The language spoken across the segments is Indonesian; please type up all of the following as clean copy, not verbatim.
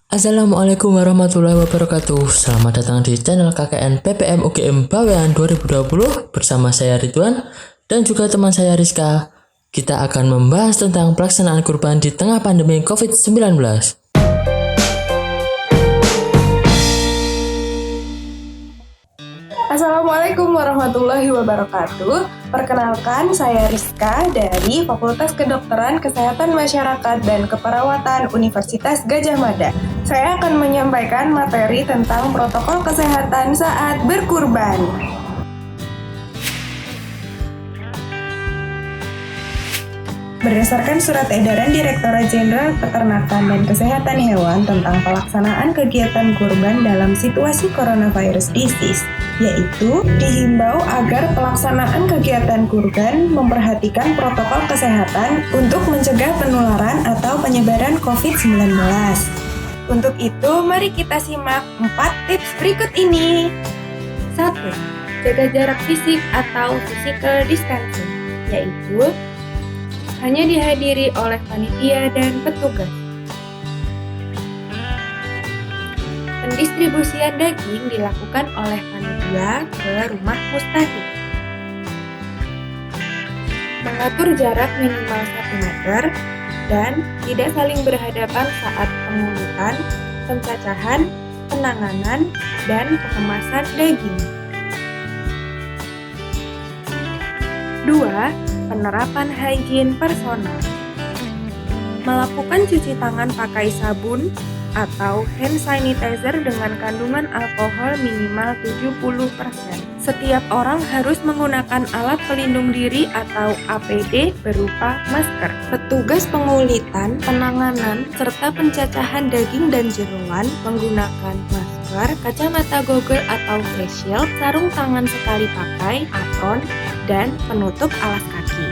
Assalamualaikum warahmatullahi wabarakatuh. Selamat datang di channel KKN PPM UGM Bawean 2020 bersama saya Ridwan dan juga teman saya Rizka. Kita akan membahas tentang pelaksanaan kurban di tengah pandemi COVID-19. Assalamualaikum warahmatullahi wabarakatuh. Perkenalkan, saya Rizka dari Fakultas Kedokteran Kesehatan Masyarakat dan Keperawatan Universitas Gadjah Mada. Saya akan menyampaikan materi tentang protokol kesehatan saat berkurban. Berdasarkan Surat Edaran Direktorat Jenderal Peternakan dan Kesehatan Hewan tentang pelaksanaan kegiatan kurban dalam situasi coronavirus disease, yaitu dihimbau agar pelaksanaan kegiatan kurban memperhatikan protokol kesehatan untuk mencegah penularan atau penyebaran COVID-19. Untuk itu, mari kita simak 4 tips berikut ini. 1. Jaga jarak fisik atau physical distancing, yaitu hanya dihadiri oleh panitia dan petugas. Pendistribusian daging dilakukan oleh panitia ke rumah mustahik. Mengatur jarak minimal 1 meter dan tidak saling berhadapan saat pengungutan, pencacahan, penanganan, dan pengemasan daging. 2. Penerapan higien personal. Melakukan cuci tangan pakai sabun atau hand sanitizer dengan kandungan alkohol minimal 70%. Setiap orang harus menggunakan alat pelindung diri atau APD berupa masker. Petugas pengulitan, penanganan, serta pencacahan daging dan jeroan menggunakan masker, kacamata goggle atau face shield, sarung tangan sekali pakai, apron, dan penutup alas kaki.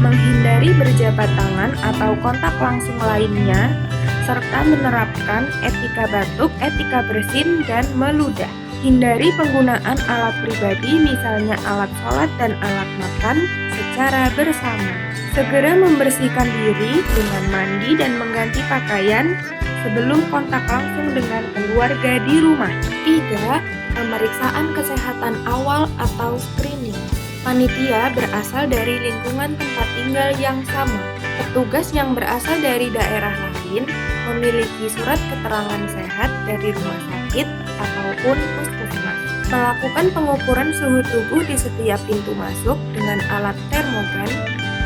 Menghindari berjabat tangan atau kontak langsung lainnya, serta menerapkan etika batuk, etika bersin, dan meludah. Hindari penggunaan alat pribadi, misalnya alat sholat dan alat makan, secara bersama. Segera membersihkan diri dengan mandi dan mengganti pakaian sebelum kontak langsung dengan keluarga di rumah. 3. Pemeriksaan kesehatan awal atau screening. Panitia berasal dari lingkungan tempat tinggal yang sama. Petugas yang berasal dari daerah lain memiliki surat keterangan sehat dari rumah sakit ataupun puskesmas. Melakukan pengukuran suhu tubuh di setiap pintu masuk dengan alat termogan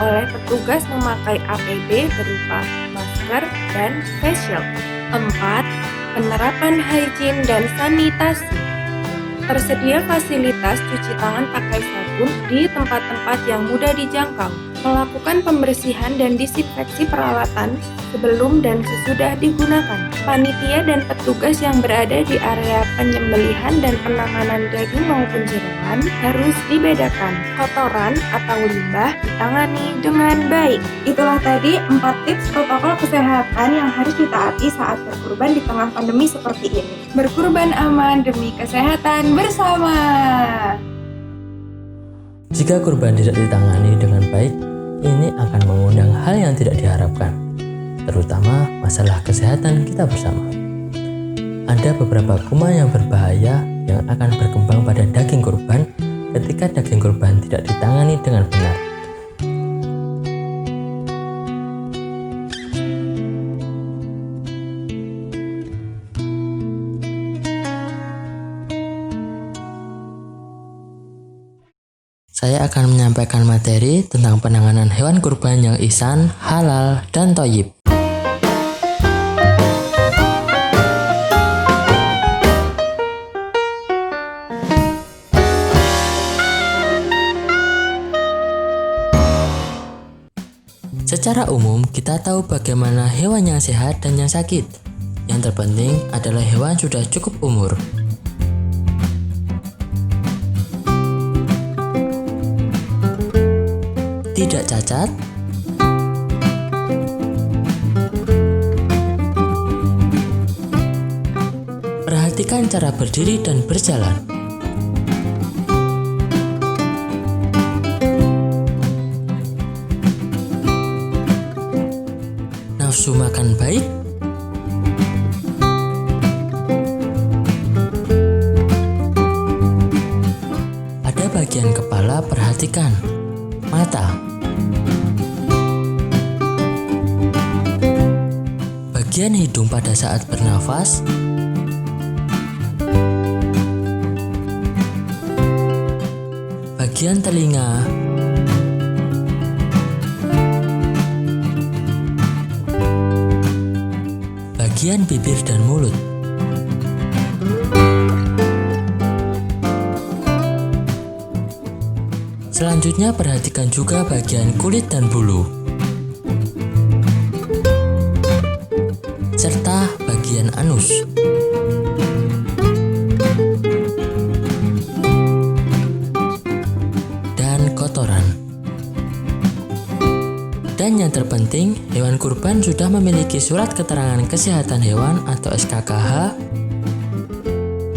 oleh petugas memakai APD berupa masker dan face shield. 4. Penerapan higien dan sanitasi. Tersedia fasilitas cuci tangan pakai sabun di tempat-tempat yang mudah dijangkau. Melakukan pembersihan dan disinfeksi peralatan sebelum dan sesudah digunakan. Panitia dan petugas yang berada di area penyembelihan dan penanganan daging maupun jeroan harus dibedakan. Kotoran atau limbah ditangani dengan baik. Itulah tadi 4 tips protokol kesehatan yang harus ditaati saat berkurban di tengah pandemi seperti ini. Berkurban aman demi kesehatan bersama. Jika kurban tidak ditangani dengan baik, ini akan mengundang hal yang tidak diharapkan, terutama masalah kesehatan kita bersama. Ada beberapa kuman yang berbahaya yang akan berkembang pada daging kurban ketika daging kurban tidak ditangani dengan benar. Saya akan menyampaikan materi tentang penanganan hewan kurban yang ihsan, halal, dan thayyib. Secara umum, kita tahu bagaimana hewan yang sehat dan yang sakit. Yang terpenting adalah hewan sudah cukup umur. Tidak cacat, perhatikan cara berdiri dan berjalan. Nafsu makan baik, bagian kepala perhatikan. Mata. Bagian hidung pada saat bernafas. Bagian telinga. Bagian bibir dan mulut. Selanjutnya perhatikan juga bagian kulit dan bulu, serta bagian anus. Dan kotoran. Dan yang terpenting, hewan kurban sudah memiliki surat keterangan kesehatan hewan atau SKKH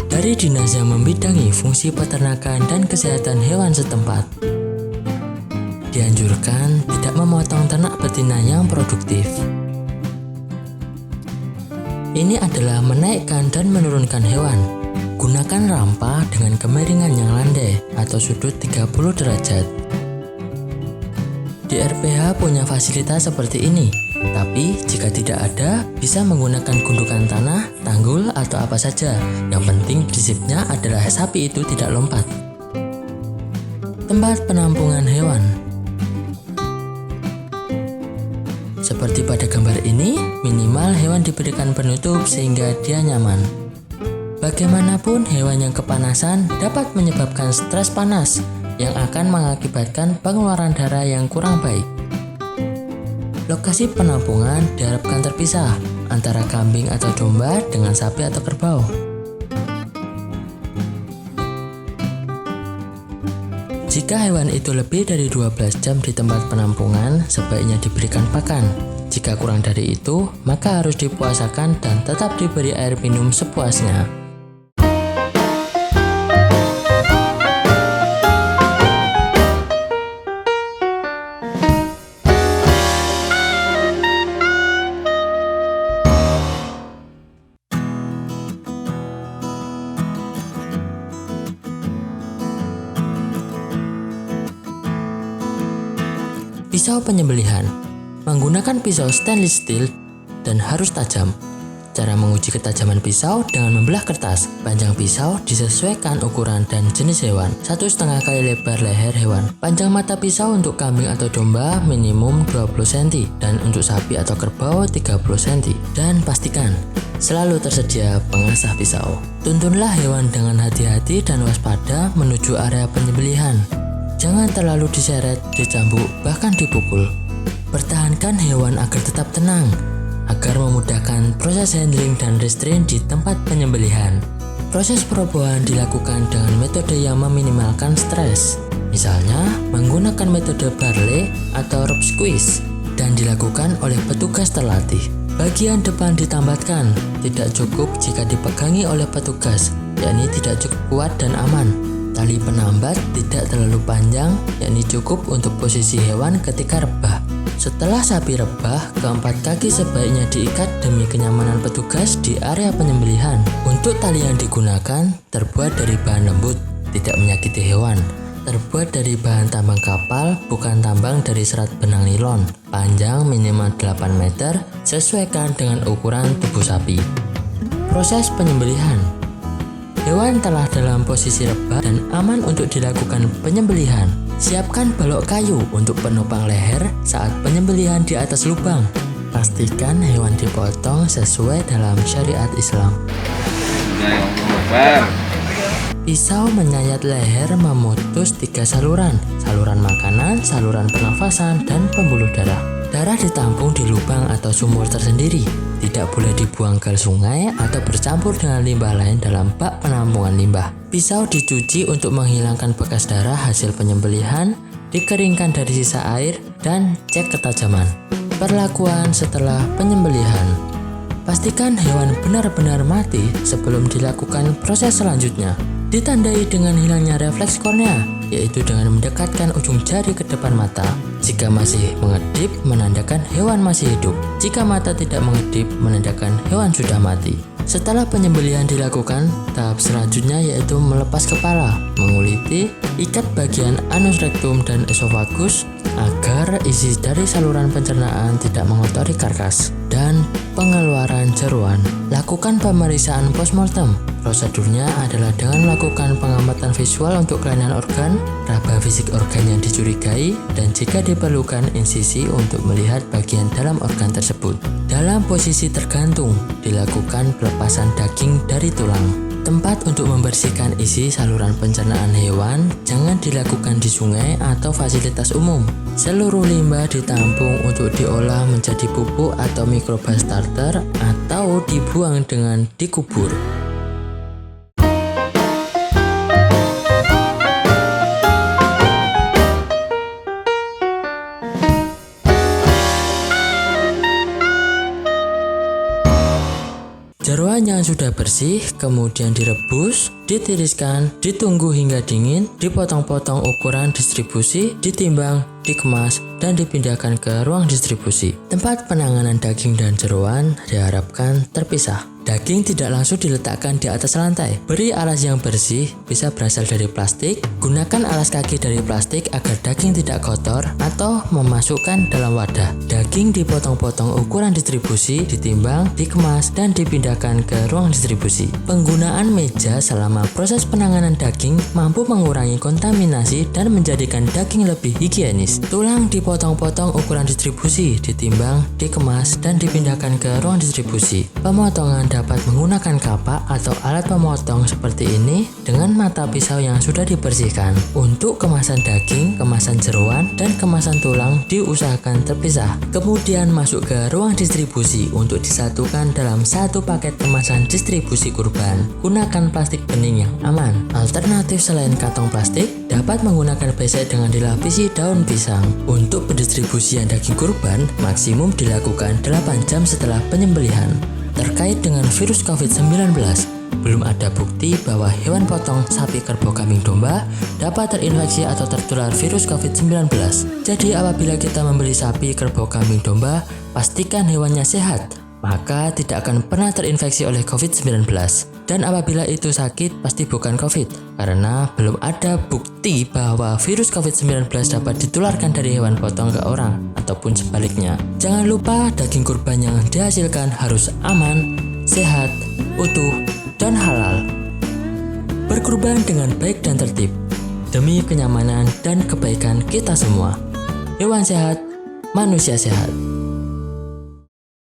dari dinas yang membidangi fungsi peternakan dan kesehatan hewan setempat. Dianjurkan tidak memotong ternak betina yang produktif. Ini adalah menaikkan dan menurunkan hewan. Gunakan rampa dengan kemiringan yang landai atau sudut 30 derajat. Di RPH punya fasilitas seperti ini, tapi jika tidak ada, bisa menggunakan gundukan tanah, tanggul, atau apa saja. Yang penting prinsipnya adalah sapi itu tidak lompat. Tempat penampungan hewan. Seperti pada gambar ini, minimal hewan diberikan penutup sehingga dia nyaman. Bagaimanapun, hewan yang kepanasan dapat menyebabkan stres panas yang akan mengakibatkan pengeluaran darah yang kurang baik. Lokasi penampungan diharapkan terpisah antara kambing atau domba dengan sapi atau kerbau. Jika hewan itu lebih dari 12 jam di tempat penampungan, sebaiknya diberikan pakan. Jika kurang dari itu, maka harus dipuasakan dan tetap diberi air minum sepuasnya. Pisau penyembelihan. Menggunakan pisau stainless steel dan harus tajam. Cara menguji ketajaman pisau dengan membelah kertas. Panjang pisau disesuaikan ukuran dan jenis hewan. 1,5 kali lebar leher hewan. Panjang mata pisau untuk kambing atau domba minimum 20 cm dan untuk sapi atau kerbau 30 cm. Dan pastikan selalu tersedia pengasah pisau. Tuntunlah hewan dengan hati-hati dan waspada menuju area penyembelihan. Jangan terlalu diseret, dicambuk, bahkan dipukul. Pertahankan hewan agar tetap tenang, agar memudahkan proses handling dan restrain di tempat penyembelihan. Proses perobohan dilakukan dengan metode yang meminimalkan stres. Misalnya, menggunakan metode Barley atau rope squeeze dan dilakukan oleh petugas terlatih. Bagian depan ditambatkan, tidak cukup jika dipegangi oleh petugas, yakni tidak cukup kuat dan aman. Tali penambat tidak terlalu panjang, yakni cukup untuk posisi hewan ketika rebah. Setelah sapi rebah, keempat kaki sebaiknya diikat demi kenyamanan petugas di area penyembelihan. Untuk tali yang digunakan terbuat dari bahan lembut, tidak menyakiti hewan. Terbuat dari bahan tambang kapal, bukan tambang dari serat benang nilon. Panjang minimal 8 meter, sesuaikan dengan ukuran tubuh sapi. Proses penyembelihan. Hewan telah dalam posisi rebah dan aman untuk dilakukan penyembelihan. Siapkan balok kayu untuk penopang leher saat penyembelihan di atas lubang. Pastikan hewan dipotong sesuai dalam syariat Islam. Pisau menyayat leher memutus 3 saluran: saluran makanan, saluran pernafasan, dan pembuluh darah. Darah ditampung di lubang atau sumur tersendiri. Tidak boleh dibuang ke sungai atau bercampur dengan limbah lain dalam bak penampungan limbah. Pisau dicuci untuk menghilangkan bekas darah hasil penyembelihan, dikeringkan dari sisa air, dan cek ketajaman. Perlakuan setelah penyembelihan. Pastikan hewan benar-benar mati sebelum dilakukan proses selanjutnya. Ditandai dengan hilangnya refleks kornea, yaitu dengan mendekatkan ujung jari ke depan mata. Jika masih mengedip, menandakan hewan masih hidup. Jika mata tidak mengedip, menandakan hewan sudah mati. Setelah penyembelihan dilakukan, tahap selanjutnya yaitu melepas kepala, menguliti, ikat bagian anus, rektum, dan esofagus agar isi dari saluran pencernaan tidak mengotori karkas, dan pengeluaran jeroan. Lakukan pemeriksaan postmortem. Prosedurnya adalah dengan melakukan pengamatan visual untuk kelainan organ, raba fisik organ yang dicurigai, dan jika diperlukan insisi untuk melihat bagian dalam organ tersebut. Dalam posisi tergantung, dilakukan pelepasan daging dari tulang. Tempat untuk membersihkan isi saluran pencernaan hewan jangan dilakukan di sungai atau fasilitas umum. Seluruh limbah ditampung untuk diolah menjadi pupuk atau mikroba starter atau dibuang dengan dikubur. Jeroan yang sudah bersih kemudian direbus, ditiriskan, ditunggu hingga dingin, dipotong-potong ukuran distribusi, ditimbang, dikemas, dan dipindahkan ke ruang distribusi. Tempat penanganan daging dan jeroan diharapkan terpisah. Daging tidak langsung diletakkan di atas lantai. Beri alas yang bersih, bisa berasal dari plastik. Gunakan alas kaki dari plastik agar daging tidak kotor atau memasukkan dalam wadah. Daging dipotong-potong ukuran distribusi, ditimbang, dikemas, dan dipindahkan ke ruang distribusi. Penggunaan meja selama proses penanganan daging mampu mengurangi kontaminasi dan menjadikan daging lebih higienis. Tulang dipotong-potong ukuran distribusi, ditimbang, dikemas, dan dipindahkan ke ruang distribusi. Pemotongan dapat menggunakan kapak atau alat pemotong seperti ini dengan mata pisau yang sudah dibersihkan. Untuk kemasan daging, kemasan jeroan, dan kemasan tulang diusahakan terpisah. Kemudian masuk ke ruang distribusi untuk disatukan dalam satu paket kemasan distribusi kurban. Gunakan plastik bening yang aman. Alternatif selain kantong plastik, dapat menggunakan besek dengan dilapisi daun pisang. Untuk pendistribusian daging kurban, maksimum dilakukan 8 jam setelah penyembelihan. Terkait dengan virus COVID-19, belum ada bukti bahwa hewan potong sapi, kerbau, kambing, domba dapat terinfeksi atau tertular virus COVID-19. Jadi apabila kita membeli sapi, kerbau, kambing, domba, pastikan hewannya sehat, maka tidak akan pernah terinfeksi oleh COVID-19. Dan apabila itu sakit, pasti bukan COVID, karena belum ada bukti bahwa virus COVID-19 dapat ditularkan dari hewan potong ke orang, ataupun sebaliknya. Jangan lupa daging kurban yang dihasilkan harus aman, sehat, utuh, dan halal. Berkurban dengan baik dan tertib, demi kenyamanan dan kebaikan kita semua. Hewan sehat, manusia sehat.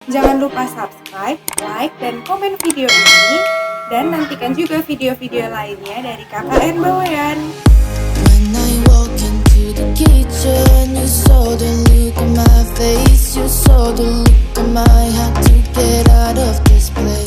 Jangan lupa subscribe, like, dan komen video ini, dan nantikan juga video-video lainnya dari KKN Bawean. When I walk into the kitchen, you saw the look on my face, you saw the look on my heart to get out of this place.